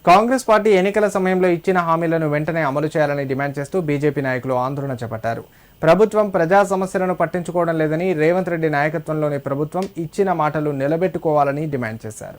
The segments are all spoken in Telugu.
కాంగ్రెస్ పార్టీ ఎన్నికల సమయంలో ఇచ్చిన హామీలను వెంటనే అమలు చేయాలని డిమాండ్ చేస్తూ బీజేపీ నాయకులు ఆందోళన చేపట్టారు. ప్రభుత్వం ప్రజా సమస్యలను పట్టించుకోవడం లేదని, రేవంత్ రెడ్డి నాయకత్వంలోని ప్రభుత్వం ఇచ్చిన మాటలు నిలబెట్టుకోవాలని డిమాండ్ చేశారు.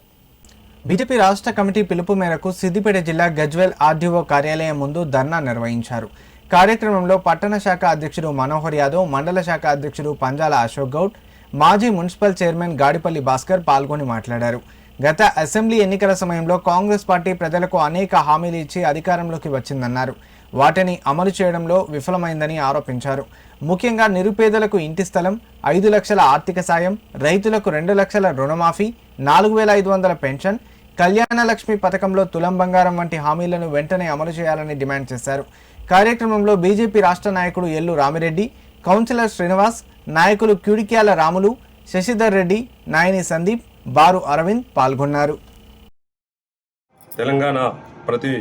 బీజేపీ రాష్ట్ర కమిటీ పిలుపు మేరకు సిద్దిపేట జిల్లా గజ్వేల్ ఆర్డీఓ కార్యాలయం ముందు ధర్నా నిర్వహించారు. కార్యక్రమంలో పట్టణ శాఖ అధ్యక్షుడు మనోహర్ యాదవ్, మండల శాఖ అధ్యక్షుడు పంజాల అశోక్ గౌడ్, మాజీ మున్సిపల్ చైర్మన్ గాడిపల్లి భాస్కర్ పాల్గొని మాట్లాడారు. గత అసెంబ్లీ ఎన్నికల సమయంలో కాంగ్రెస్ పార్టీ ప్రజలకు అనేక హామీలు ఇచ్చి అధికారంలోకి వచ్చిందన్నారు. వాటిని అమలు చేయడంలో విఫలమైందని ఆరోపించారు. ముఖ్యంగా నిరుపేదలకు ఇంటి స్థలం, 5 లక్షల ఆర్థిక సాయం, రైతులకు 2 లక్షల రుణమాఫీ, 4500 పెన్షన్, కళ్యాణ లక్ష్మి పథకంలో తులం బంగారం వంటి హామీలను వెంటనే అమలు చేయాలని డిమాండ్ చేశారు. కార్యక్రమంలో బీజేపీ రాష్ట్ర నాయకుడు ఎల్లు రామిరెడ్డి, కౌన్సిలర్ శ్రీనివాస్, నాయకులు క్యూడిక్యాల రాములు, శశిధర్ రెడ్డి, నాయని సందీప్, బారు అరవింద్ పాల్గొన్నారు. తెలంగాణ ప్రతి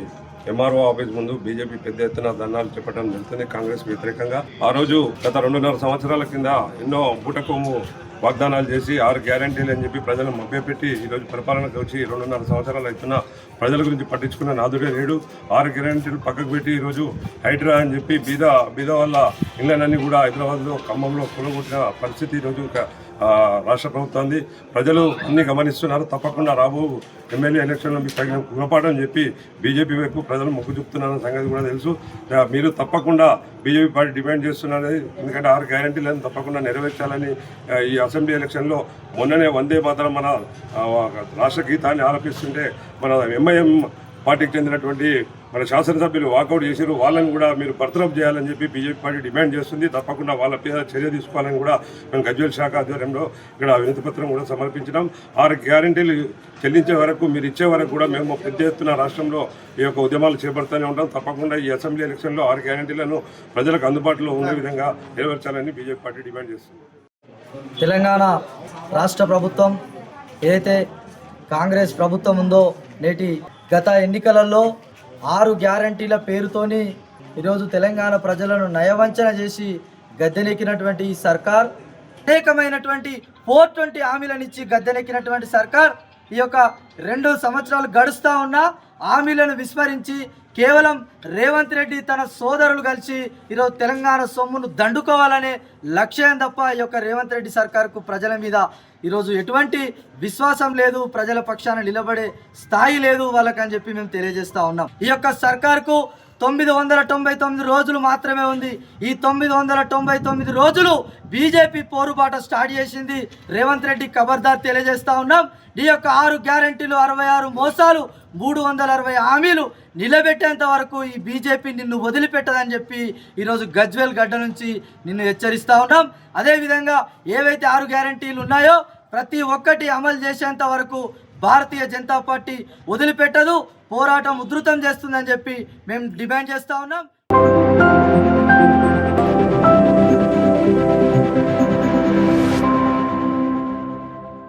ఎంఆర్ఓ ఆఫీస్ ముందు బీజేపీ పెద్ద ఎత్తున ధర్నాలు చెప్పడం జరుగుతుంది. కాంగ్రెస్ వ్యతిరేకంగా ఆ రోజు గత 2.5 సంవత్సరాల కింద ఎన్నో బూటకొమ్ము వాగ్దానాలు చేసి 6 గ్యారంటీలు అని చెప్పి ప్రజలను మభ్యపెట్టి ఈరోజు పరిపాలనకు వచ్చి 2.5 సంవత్సరాలు అవుతున్న ప్రజల గురించి పట్టించుకున్న నాదుడే లేడు. 6 గ్యారంటీలు పక్కకు పెట్టి ఈరోజు హైడ్రా అని చెప్పి బీద వాళ్ళ ఇళ్లనన్నీ కూడా హైదరాబాద్లో ఖమ్మంలో కూలగొట్టిన పరిస్థితి ఈరోజు రాష్ట్ర ప్రభుత్వాన్ని ప్రజలు అన్ని గమనిస్తున్నారు. తప్పకుండా రాబో ఎమ్మెల్యే ఎలక్షన్లో మీకు తగిన గుణపాఠం చెప్పి బీజేపీ వైపు ప్రజలు మొగ్గు చూపుతున్నారన్న సంగతి కూడా తెలుసు. మీరు తప్పకుండా బీజేపీ పార్టీ డిమాండ్ చేస్తున్నారు. ఎందుకంటే 6 గ్యారంటీలను తప్పకుండా నెరవేర్చాలని ఈ అసెంబ్లీ ఎలక్షన్లో మొన్ననే వందే మాతరం మన రాష్ట్ర గీతాన్ని ఆలపిస్తుంటే మన ఎంఐఎం పార్టీకి చెందినటువంటి మన శాసనసభ్యులు వాకౌట్ చేశారు. వాళ్ళని కూడా మీరు బర్తరఫ్ చేయాలని చెప్పి బీజేపీ పార్టీ డిమాండ్ చేస్తుంది. తప్పకుండా వాళ్ళ మీద చర్య తీసుకోవాలని కూడా మేము గజ్వేల్ శాఖ ఆధ్వర్యంలో ఇక్కడ వినతి పత్రం కూడా సమర్పించడం. 6 గ్యారంటీలు చెల్లించే వరకు, మీరు ఇచ్చే వరకు కూడా మేము పెద్ద ఎత్తున రాష్ట్రంలో ఈ యొక్క ఉద్యమాలు చేపడుతూనే ఉంటాం. తప్పకుండా ఈ అసెంబ్లీ ఎలక్షన్లో 6 గ్యారంటీలను ప్రజలకు అందుబాటులో ఉండే విధంగా నెరవేర్చాలని బీజేపీ పార్టీ డిమాండ్ చేస్తుంది. తెలంగాణ రాష్ట్ర ప్రభుత్వం ఏదైతే కాంగ్రెస్ ప్రభుత్వం ఉందో, నేటి గత ఎన్నికలలో 6 గ్యారంటీల పేరుతోని ఈరోజు తెలంగాణ ప్రజలను నయవంచన చేసి గద్దెనెక్కినటువంటి ఈ సర్కార్, అనేకమైనటువంటి 420 హామీలనిచ్చి గద్దెనెక్కినటువంటి సర్కార్ ఈ యొక్క 2 సంవత్సరాలు గడుస్తూ ఉన్న హామీలను విస్మరించి కేవలం రేవంత్ రెడ్డి తన సోదరులు కలిసి ఈరోజు తెలంగాణ సొమ్మును దండుకోవాలనే లక్ష్యం తప్ప ఈ యొక్క రేవంత్ రెడ్డి సర్కార్కు ప్రజల మీద ఈరోజు ఎటువంటి విశ్వాసం లేదు, ప్రజల పక్షాన నిలబడే స్థాయి లేదు వాళ్ళకని చెప్పి మేము తెలియజేస్తూ ఉన్నాం. ఈ యొక్క సర్కార్కు 999 రోజులు మాత్రమే ఉంది. ఈ 999 రోజులు బీజేపీ పోరుబాట స్టార్ట్ చేసింది. రేవంత్ రెడ్డి ఖబర్దార్ తెలియజేస్తూ ఉన్నాం. ఈ యొక్క 6 గ్యారంటీలు, 66 మోసాలు, 360 హామీలు నిలబెట్టేంత వరకు ఈ బీజేపీ నిన్ను వదిలిపెట్టదని చెప్పి ఈరోజు గజ్వేల్ గడ్డ నుంచి నిన్ను హెచ్చరిస్తూ ఉన్నాం. అదేవిధంగా ఏవైతే 6 గ్యారంటీలు ఉన్నాయో ప్రతి ఒక్కటి అమలు చేసేంత వరకు భారతీయ జనతా పార్టీ వదిలిపెట్టదు, పోరాటం ఉధృతం చేస్తుందని చెప్పి మేము డిమాండ్ చేస్తూ ఉన్నాం.